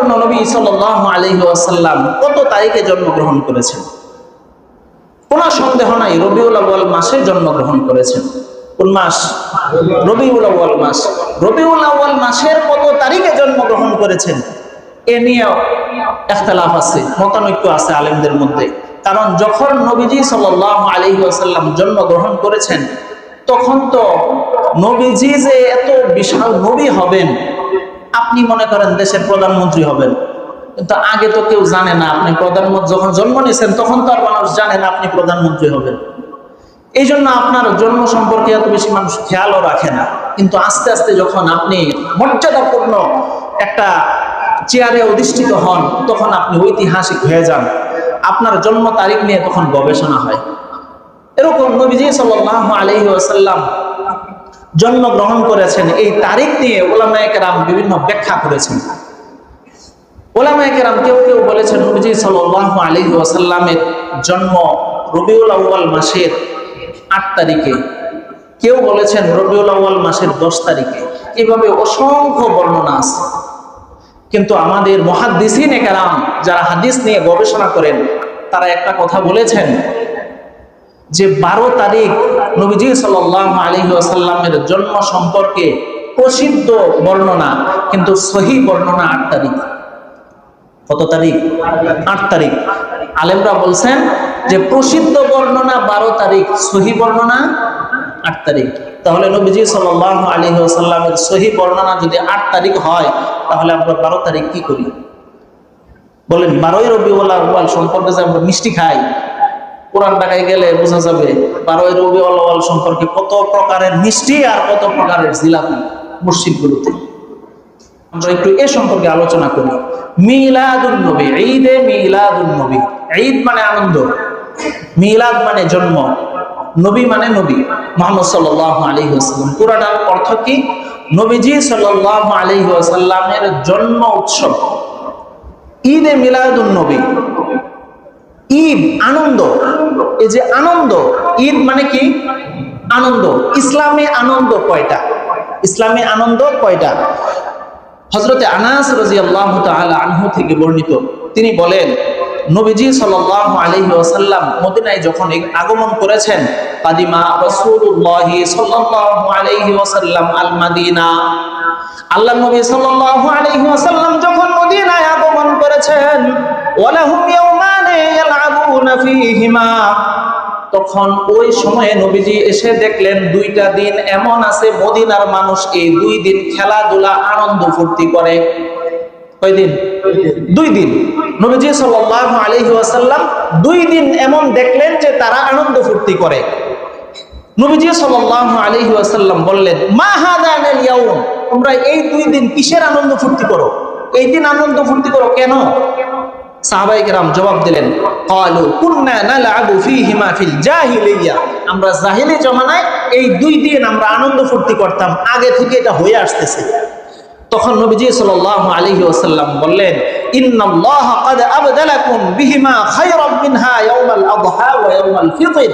বর্ণ নবী সাল্লাল্লাহু আলাইহি ওয়াসাল্লাম কত তারিখে জন্মগ্রহণ করেছেন? কোনো সন্দেহ নাই রবিউল আউয়াল মাসে জন্মগ্রহণ করেছেন। কোন মাস? রবিউল আউয়াল মাস। রবিউল আউয়াল মাসের কত তারিখে জন্মগ্রহণ করেছেন এ নিয়ে ইখতিলাফ আছে, মতানৈক্য আছে আলেমদের মধ্যে। কারণ যখন নবীজি সাল্লাল্লাহু আলাইহি ওয়াসাল্লাম জন্মগ্রহণ করেছেন তখন তো নবীজি যে এত বিশাল নবী হবেন, আপনি মনে করেন দেশের প্রধানমন্ত্রী হবেন, কিন্তু আগে তো কেউ জানে না আপনি প্রধানমন্ত্রী। যখন জন্ম নিয়েছেন তখন তো আর মানুষ জানে না আপনি প্রধানমন্ত্রী হবেন। এই জন্য আপনার জন্ম সম্পর্কে এত বেশি মানুষ খেয়ালও রাখে না। কিন্তু আস্তে আস্তে যখন আপনি মর্যাদাপূর্ণ একটা চেয়ারে অধিষ্ঠিত হন তখন আপনি ঐতিহাসিক হয়ে যান, আপনার জন্ম তারিখ নিয়ে তখন গবেষণা হয়। এরকম নবীজি সাল্লাল্লাহু আলাইহি ওয়াসাল্লাম জন্মগ্রহণ করেছেন এই তারিখ নিয়ে উলামায়ে কেরাম বিভিন্ন ব্যাখ্যা করেছেন। উলামায়ে কেরাম কেউ কেউ বলেছেন নবীজি সাল্লাল্লাহু আলাইহি ওয়াসাল্লামের জন্ম রবিউল আউয়াল মাসের 8 তারিখে, কেউ বলেছেন রবিউল আউয়াল মাসের 10 তারিখে। এভাবে অসংখ্য বর্ণনা আছে। কিন্তু আমাদের মুহাদ্দিসিনে কেরাম যারা হাদিস নিয়ে গবেষণা করেন তারা একটা কথা বলেছেন যে 12 তারিখ নবীজি সাল্লাল্লাহু আলাইহি ওয়াসাল্লামের জন্ম সম্পর্কে প্রসিদ্ধ বর্ণনা, কিন্তু সহিহ বর্ণনা 8 তারিখ। কত তারিখ? 8 তারিখ। আলেমরা বলছেন যে প্রসিদ্ধ বর্ণনা 12 তারিখ, সহিহ বর্ণনা 8 তারিখ। তাহলে নবীজি সাল্লাল্লাহু আলাইহি ওয়াসাল্লামের সহিহ বর্ণনা যদি 8 তারিখ হয় তাহলে আমরা 12 তারিখ কি করি বলেন? 12ই রবিউল আউয়াল সম্পর্কে যে আমরা মিষ্টি খাই, কোরআন ঢাকায় গেলে বোঝা যাবে 12ই রবিউল আউয়াল সম্পর্কে কত প্রকারের মিষ্টি আর কত প্রকারের জিলাপি মসজিদগুলোতে। আমরা একটু এ সম্পর্কে আলোচনা করি। মিলাদুন নবী, ঈদে মিলাদুন নবী। ঈদ মানে আনন্দ, মিলাদ মানে জন্ম, নবী মানে নবী মুহাম্মদ সাল্লাল্লাহু আলাইহি ওয়াসাল্লাম। পুরাটার অর্থ কি? নবীজি সাল্লাল্লাহু আলাইহি ওয়াসাল্লামের জন্ম উৎসব ঈদে মিলাদুন নবী। ঈদ আনন্দ, এই যে আনন্দ, ঈদ মানে কি? আনন্দ। ইসলামে আনন্দ কয়টা? ইসলামে আনন্দ কয়টা? হযরতে আনাস রাদিয়াল্লাহু তাআলা আনহু থেকে বর্ণিত, তিনি বলেন নবীজি সাল্লাল্লাহু আলাইহি ওয়াসাল্লাম মদিনায় যখন আগমন করেছেন, কাদিমা রাসূলুল্লাহ সাল্লাল্লাহু আলাইহি ওয়াসাল্লাম আল মাদিনা, আল্লাহর নবী সাল্লাল্লাহু আলাইহি ওয়াসাল্লাম যখন মদিনায় আগমন করেছেন, ওয়ালাহুম ইয়াওমানে ইয়ালআবুনা ফীহিমা, তখন ওই সময়ে নবীজি এসে দেখলেন 2টা দিন এমন আছে মদিনার মানুষ এই 2 দিন খেলাধুলা আনন্দ ফুর্তি করে। কয়দিন? 2 দিন। নবীজি সাল্লাল্লাহু আলাইহি ওয়াসাল্লাম 2 দিন এমন দেখলেন যে তারা আনন্দ ফুর্তি করে। নবীজি সাল্লাল্লাহু আলাইহি ওয়াসাল্লাম বললেন, মা হাদানাল ইয়াউম, তোমরা এই 2 দিন কিসের আনন্দ ফুর্তি করো? এই দিন আনন্দ ফুর্তি করো কেন? সাহাবায়ে কেরাম জবাব দিলেন, ক্বালু কুননা নালআবু ফীহিমা ফিল জাহিলিয়া, আমরা জাহেলি জামানায় এই 2 দিন আমরা আনন্দ ফুর্তি করতাম, আগে থেকে এটা হয়ে আসতেছে। তখন নবীজি সাল্লাল্লাহু আলাইহি ওয়াসাল্লাম বললেন, ইন্নাল্লাহা ক্বাদ আবদালাকুম বিহিমা খায়রাম মিনহা ইয়াউমাল আযহা ওয়া ইয়াউমাল ফিতর।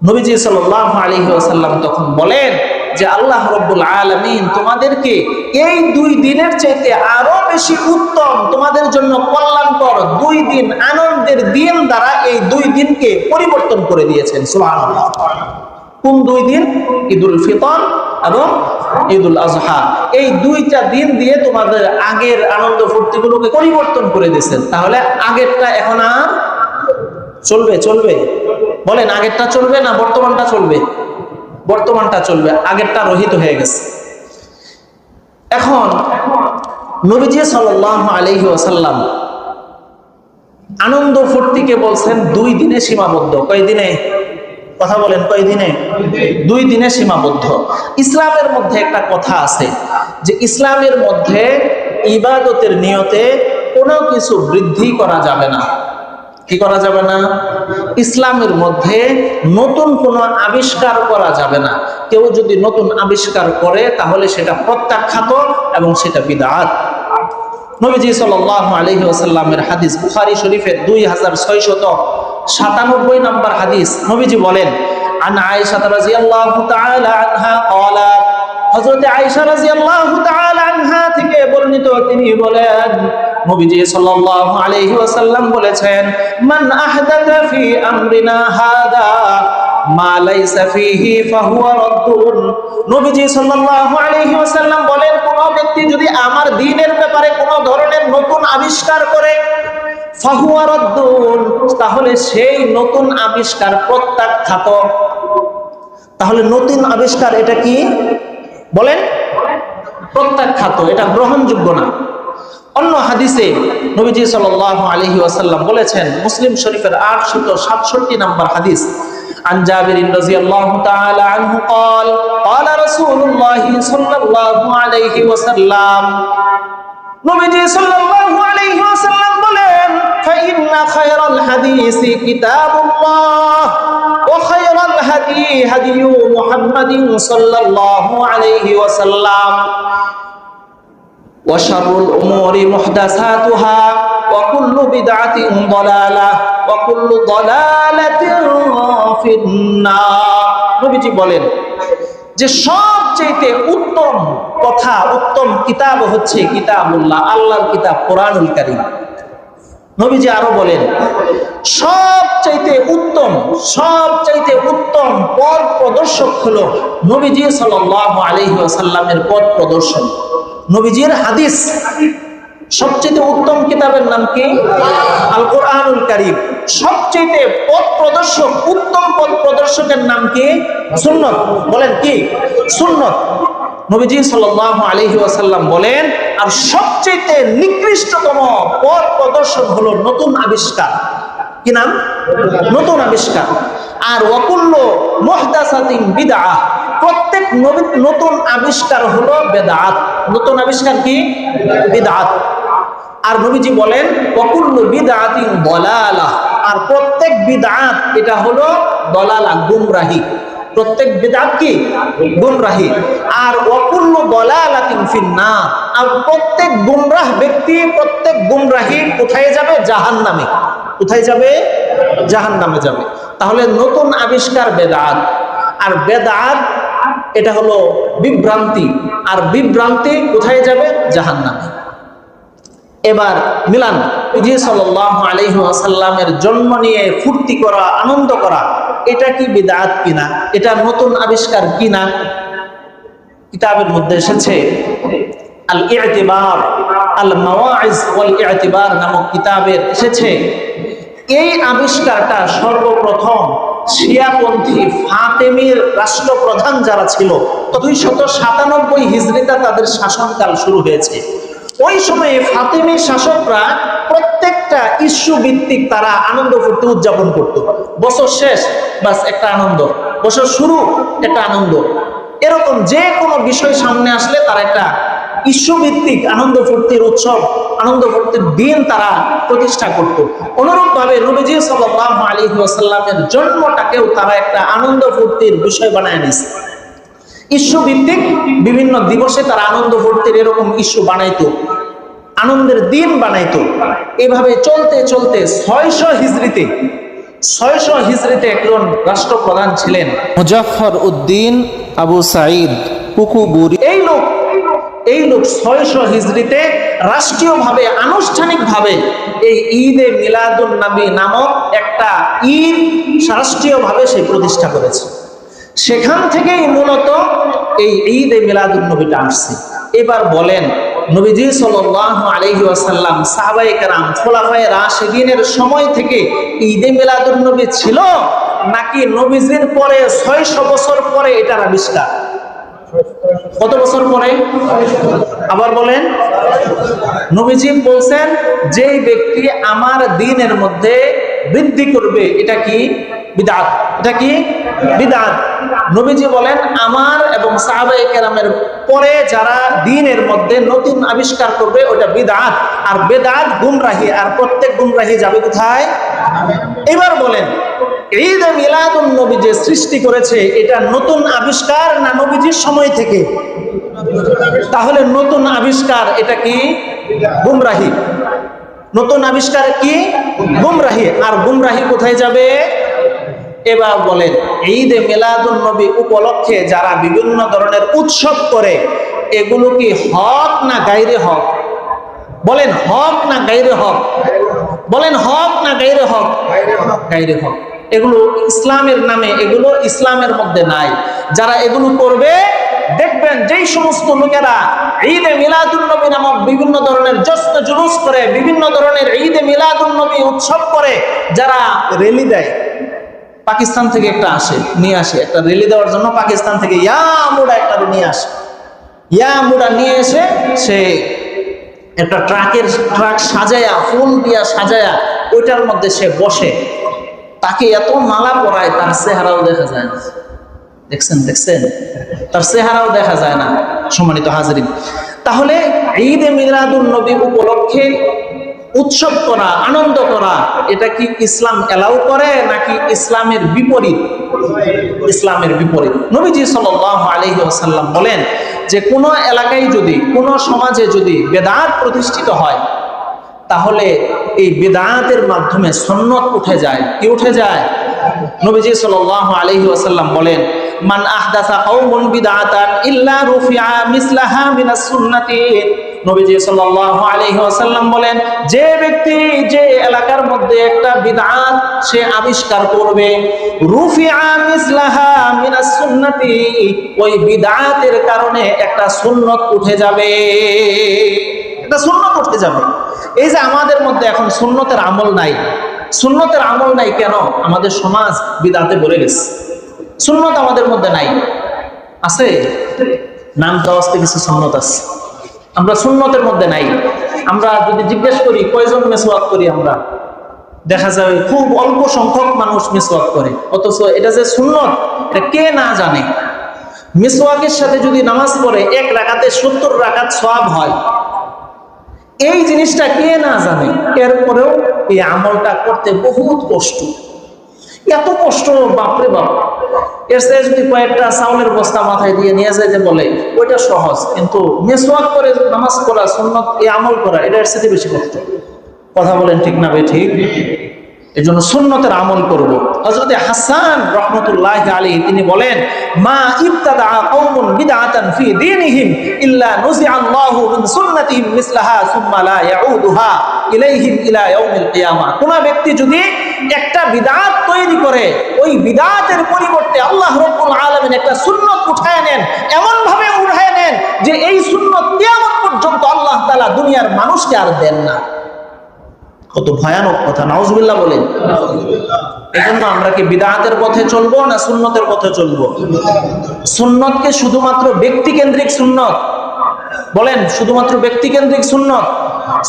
নবীজি সাল্লাল্লাহু আলাইহি ওয়াসাল্লাম তখন বলেন যে আল্লাহ রাব্বুল আলামিন তোমাদেরকে এই 2 দিনের চাইতে আরো বেশি উত্তম, তোমাদের জন্য কল্যাণকর 2 দিন আনন্দের দিন দ্বারা এই 2 দিনকে পরিবর্তন করে দিয়েছেন। সুবহানাল্লাহ। কোন 2 দিন? ঈদুল ফিতর এবং ঈদুল আযহা। এই 2টা দিন দিয়ে তোমাদের আগের আনন্দ ফুর্তিগুলোকে পরিবর্তন করে দিয়েছেন। তাহলে আগেরটা এখন আর চলবে? চলবে? বলেন, আগেরটা চলবে না বর্তমানটা চলবে? বর্তমানটা চলবে, আগেরটা রহিত হয়ে গেছে। এখন নবীজি সাল্লাল্লাহু আলাইহি ওয়াসাল্লাম আনন্দ ফুর্তিকে বলছেন 2 দিনে সীমাবদ্ধ। কয় দিনে? কথা বলেন, কয় দিনে? 2 দিনে সীমাবদ্ধ। ইসলামের মধ্যে একটা কথা আছে যে ইসলামের মধ্যে ইবাদতের নিয়তে কোনো কিছু বৃদ্ধি করা যাবে না। কি করা যাবে না? ইসলামের মধ্যে নতুন কোনো আবিষ্কার করা যাবে না। কেউ যদি নতুন আবিষ্কার করে তাহলে সেটা প্রত্যাখ্যাত এবং সেটা বিদআত। নবীজি সাল্লাল্লাহু আলাইহি ওয়াসাল্লামের হাদিস, বুখারী শরীফের 2697 নম্বর হাদিস, নবীজি বলেন, আন আয়েশা রাদিয়াল্লাহু তাআলা আনহা ক্বালাত, হযরত আয়েশা রাদিয়াল্লাহু তাআলা আনহা থেকে থেকে বর্ণিত, তিনি বলেন নবীজি সাল্লাল্লাহু আলাইহি ওয়াসাল্লাম বলেছেন, মান আহদাথা ফি আমরিনা হাদা মা লাইসা ফিহি ফাহুয়া রাদ্দুন। নবীজি সাল্লাল্লাহু আলাইহি ওয়াসাল্লাম বলেন, কোন ব্যক্তি যদি আমার দ্বীনের ব্যাপারে কোন ধরনের নতুন আবিষ্কার করে, ফাহুয়া রাদ্দুন, তাহলে সেই নতুন আবিষ্কার প্রত্যাখ্যাত। তাহলে নতুন আবিষ্কার এটা কি বলেন? প্রত্যাখ্যাত, এটা গ্রহণযোগ্য না। অন্য হাদিসে নবীজি সাল্লাল্লাহু আলাইহি ওয়াসাল্লাম বলেছেন, মুসলিম শরীফের 867 নম্বর হাদিস, عن جابر رضي الله تعالى عنه قال قال رسول الله صلى الله عليه وسلم নবীজি সাল্লাল্লাহু আলাইহি ওয়াসাল্লাম বলেন, فإن خير الحديث كتاب الله وخير الهدي هدي محمد صلى الله عليه وسلم وشر الأمور محدثاتها وكل بدعة ضلالة وكل ضلالة في النار। নবীজি বলেন যে সবচেয়ে উত্তম কথা, উত্তম কিতাব হচ্ছে কিতাবুল্লাহ, আল্লাহর কিতাব কোরআনুল কারীম। নবীজি আরো বলেন, সবচেয়ে উত্তম পথ প্রদর্শক হলো নবীজি সাল্লাল্লাহু আলাইহি ওয়াসাল্লামের পথ প্রদর্শন, নবীজির হাদিস। সবচেয়ে উত্তম কিতাবের নাম কি? আল কোরআনুল কারীম। সবচেয়ে পথ প্রদর্শক, উত্তম পথ প্রদর্শকের নাম কি? সুন্নাত। বলেন কি? সুন্নাত। নবীজি সাল্লাল্লাহু আলাইহি ওয়াসাল্লাম বলেন, আর সবচেয়ে নিকৃষ্টতম পথ প্রদর্শন হলো নতুন আবিষ্কার। কি নাম? নতুন আবিষ্কার। আর ওয়াকুল্লু মুহদাসাতিন বিদআহ, প্রত্যেক নতুন আবিষ্কার হলো বেদাত। নতুন আবিষ্কার কি? বিদআত। আর নবীজি বলেন, ওয়াকুল্লু বিদআতিন দালালাহ, আর প্রত্যেক বিদআত এটা হলো দালালা, গুমরাহি। প্রত্যেক বিদআত কি? গুমরাহি। আর ওয়াকুল্লু দালালাতিন ফিন্নার, আর প্রত্যেক গুমরাহ ব্যক্তি, প্রত্যেক গুমরাহি কোথায় যাবে? জাহান্নামে। কোথায় যাবে? জাহান্নামে যাবে। তাহলে নতুন আবিষ্কার বেদাত, আর বেদাত এটা হলো বিভ্রান্তি, আর বিভ্রান্তি কোথায় যাবে? জাহান্নামে। এবার মিলান, নবী সাল্লাল্লাহু আলাইহি ওয়াসাল্লামের জন্ম নিয়ে ফুর্তি করা, আনন্দ করা, এটা কি বিদআত কিনা? এটা নতুন আবিষ্কার কিনা? কিতাবের মধ্যে এসেছে আল ইতিবার, আল মাওয়াইজ ওয়াল ইতিবার নামক কিতাবের এসেছে, এই আবিষ্কারটা সর্বপ্রথম শিয়াপন্থী ফাতেমির রাষ্ট্রপ্রধান যারা ছিল, 297 হিজরিতে তাদের শাসনকাল শুরু হয়েছে। ওই সময়ে ফাতেমি শাসকরা প্রত্যেকটা ইস্যু ভিত্তিক তারা আনন্দ ফুর্তি উদযাপন করত। বছর শেষ বাস একটা আনন্দ, বছর শুরু একটা আনন্দ, এরকম যে কোনো বিষয় সামনে আসলে তারা একটা ইস্যু ভিত্তিক আনন্দ ফুর্তির উৎসব, আনন্দ ফুর্তির দিন তারা প্রতিষ্ঠা করত। অনুরূপ ভাবে নবীজি সাল্লাল্লাহু আলাইহি ওয়াসাল্লামের জন্মটাকেও তারা একটা আনন্দ ফুর্তির বিষয় বানায় নিয়েছে। ইস্যু ভিত্তিক বিভিন্ন দিবসে তারা আনন্দ ফুর্তির এরকম ইস্যু বানাইতো, আনন্দের দিন বানাইতো। এভাবে চলতে চলতে 600 হিজরিতে একজন রাষ্ট্রপ্রধান ছিলেন মুজাফফর উদ্দিন আবু সাঈদ কুকুবুরি। এই লোক 600 হিজরিতে রাষ্ট্রীয়ভাবে, আনুষ্ঠানিকভাবে এই ঈদে মিলাদুন নবী নামক একটা ঈদ রাষ্ট্রীয়ভাবে সে প্রতিষ্ঠা করেছে। সেখান থেকেই মূলত এই ঈদে মিলাদুন নবীটা আসছে। এবার বলেন, নবীজি সাল্লাল্লাহু আলাইহি ওয়াসাল্লাম, সাহাবায়ে কেরাম, খোলাফায়ে রাশিদিনের সময় থেকে ঈদে মিলাদুন নবী ছিল, নাকি নবীজির পরে 600 বছর পরে এটার আবিষ্কার? কত বছর পরে? আবার বলেন। নবীজি বলছেন, যেই ব্যক্তি আমার দ্বীনের মধ্যে বৃদ্ধি করবে, এটা কি? বিদআত। এটা কি? বিদআত। নবীজি বলেন, আমার এবং সাহাবায়ে কেরামের পরে যারা দ্বীনের মধ্যে নতুন আবিষ্কার করবে ওটা বিদআত, আর বিদআত গুমরাহি, আর প্রত্যেক গুমরাহি যাবে কোথায়? এবার বলেন, ঈদ মিলাদুন নবী যে সৃষ্টি করেছে, এটা নতুন আবিষ্কার না নবীজির সময় থেকে? তাহলে নতুন আবিষ্কার এটা কি? গুমরাহি। নতুন আবিষ্কার কি? গুমরাহি। আর গুমরাহি কোথায় যাবে? এবার বলেন, ঈদে মিলাদুন নবী উপলক্ষে যারা বিভিন্ন ধরনের উৎসব করে, এগুলো কি হক না গায়রে হক? বলেন হক না গায়রে হক? বলেন হক না গায়রে হক? গায়রে হক। এগুলো ইসলামের নামে, এগুলো ইসলামের মধ্যে নাই। যারা এগুলো করবে, দেখবেন যেই সমস্ত লোকেরা ঈদে মিলাদুন নবী নামক বিভিন্ন ধরনের জশ্ন জুলুস করে, বিভিন্ন ধরনের ঈদে মিলাদুন নবী উৎসব করে, যারা র্যালি দেয়, পাকিস্তান থেকে একটা নিয়ে আসে একটা র্যালি দেওয়ার জন্য, পাকিস্তান থেকে ইয়ামুড়া একটা নিয়ে আসে, ইয়ামুড়া নিয়ে এসে সে একটা ট্রাক সাজায়া, ফুল দিয়া সাজায়া ওইটার মধ্যে সে বসে, তাকে এত মালা পরায় তার চেহারাও দেখা যায় না। দেখছেন তার চেহারাও দেখা যায় না। সম্মানিত হাজরিন, তাহলে ঈদে মিলাদুন নবী উপলক্ষে উৎসব করা, আনন্দ করা, এটা কি ইসলাম এলাও করে নাকি ইসলামের বিপরীত? ইসলামের বিপরীত। নবীজি সাল্লাল্লাহু আলাইহি ওয়াসাল্লাম বলেন যে কোন এলাকায় যদি, কোন সমাজে যদি বেদাত প্রতিষ্ঠিত হয়, তাহলে এই বেদাতের মাধ্যমে সুন্নত উঠে যায়। কি উঠে যায়? নবীজি সাল্লাল্লাহু আলাইহি ওয়াসাল্লাম বলেন, মান আহদাসা কওমুন বিদআতান ইল্লা রুফিআ মিসলাহা মিনাস সুন্নতি। নবীজি সাল্লাল্লাহু আলাইহি ওয়াসাল্লাম বলেন, যে ব্যক্তি যে এলাকার মধ্যে একটা বিদআত সে আবিষ্কার করবে, রুফিআ মিসলাহা মিনাস সুন্নতি, ওই বিদআতের কারণে একটা সুন্নত উঠে যাবে, একটা সুন্নত উঠে যাবে। এই যে আমাদের মধ্যে এখন সুন্নতের আমল নাই, সুন্নতের আমল নাই কেন? আমাদের সমাজ বিদআতে ভরে গেছে, সুন্নত আমাদের মধ্যে নাই। আছে নাম দেওয়াতে কিছু সুন্নত আছে, আমরা সুন্নতের মধ্যে নাই। আমরা যদি জিজ্ঞেস করি কয়জন মিসওয়াক করি, আমরা দেখা যায় খুব অল্প সংখ্যক মানুষ মিসওয়াক করে, অথচ এটা যে সুন্নত এটা কে না জানে। মিসওয়াকের সাথে যদি নামাজ পড়ে 1 রাকাতে 70 রাকাত সওয়াব হয়, এই জিনিসটা কে না জানে। এরপরেও এই আমলটা করতে বহুত কষ্ট, এত কষ্ট, বাপরে বাপ। এর সাথে যদি কয়েকটা চাউলের বস্তা মাথায় দিয়ে নিয়ে যাইতে বলে ওইটা সহজ, কিন্তু মিসওয়াক করে নামাজ পড়া, সুন্নত এই আমল করা, এটা এর সাথে বেশি কষ্ট। কথা বলেন ঠিক না বে ঠিক? এই জন্য সুন্নতের আমল করব। হযরত হাসান রাহমাতুল্লাহি আলাইহি তিনি বলেন, মা ইবতাদা কওমুন বিদআতান ফি দীনিহিম ইল্লা নুজিআ আল্লাহু মিন সুন্নাতিহিম মিসলাহা সুম্মা লা ইয়াউদুহা ইলাইহিম ইলা ইয়াউমিল কিয়ামা। কোন ব্যক্তি যদি একটা বিদআত তৈরি করে, ওই বিদআতের পরিবর্তে আল্লাহ রাব্বুল আলামিন একটা সুন্নত উঠায় নেন, এমন ভাবে উঠায় নেন যে এই সুন্নত কিয়ামত পর্যন্ত আল্লাহ তাআলা দুনিয়ার মানুষকে আর দেন না। কত ভয়ানক কথা, নাউজুবিল্লাহ বলেন। এজন্য আমরা কি বিদআতের পথে চলবো না সুন্নতের পথে চলবো? সুন্নতকে শুধুমাত্র ব্যক্তি কেন্দ্রিক সুন্নত বলেন, শুধুমাত্র ব্যক্তি কেন্দ্রিক সুন্নত?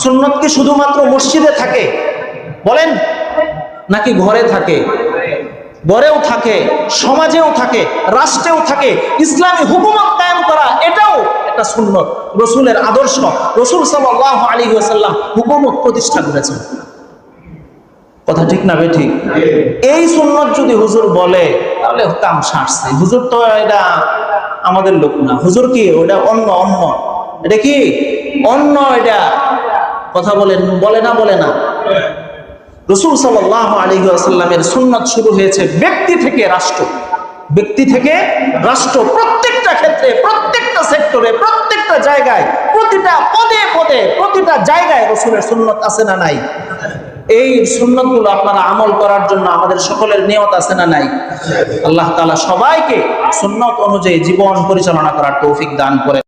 সুন্নত কি শুধুমাত্র মসজিদে থাকে বলেন, নাকি ঘরে থাকে? ঘরেও থাকে, সমাজেও থাকে, রাষ্ট্রেও থাকে। ইসলামী হুকুমত কায়েম করা এটাও একটা সুন্নত, রাসূলের আদর্শ। রাসূল সাল্লাল্লাহু আলাইহি ওয়াসাল্লাম হুকুমত প্রতিষ্ঠা করেছেন। কথা ঠিক না বে ঠিক? এই সুন্নত যদি হুজুর বলে তাহলে কাম সারছে। হুজুর তো এটা আমাদের লোক না, হুজুর কি ওটা অন্য, এটা কি অন্য, এটা কথা বলেন, বলে না। রাসূল সাল্লাল্লাহু আলাইহি ওয়াসাল্লামের সুন্নাত শুরু হয়েছে ব্যক্তি থেকে রাষ্ট্র, ব্যক্তি থেকে রাষ্ট্র। প্রত্যেকটা ক্ষেত্রে, প্রত্যেকটা সেক্টরে, প্রত্যেকটা জায়গায়, প্রতিটা পদে পদে, প্রতিটা জায়গায় রাসূলের সুন্নাত আছে না নাই? এই সুন্নাতগুলো আপনারা আমল করার জন্য আমাদের সকলের নিয়ত আছে না নাই? আল্লাহ তাআলা সবাইকে সুন্নাত অনুযায়ী জীবন পরিচালনা করার তৌফিক দান করেন।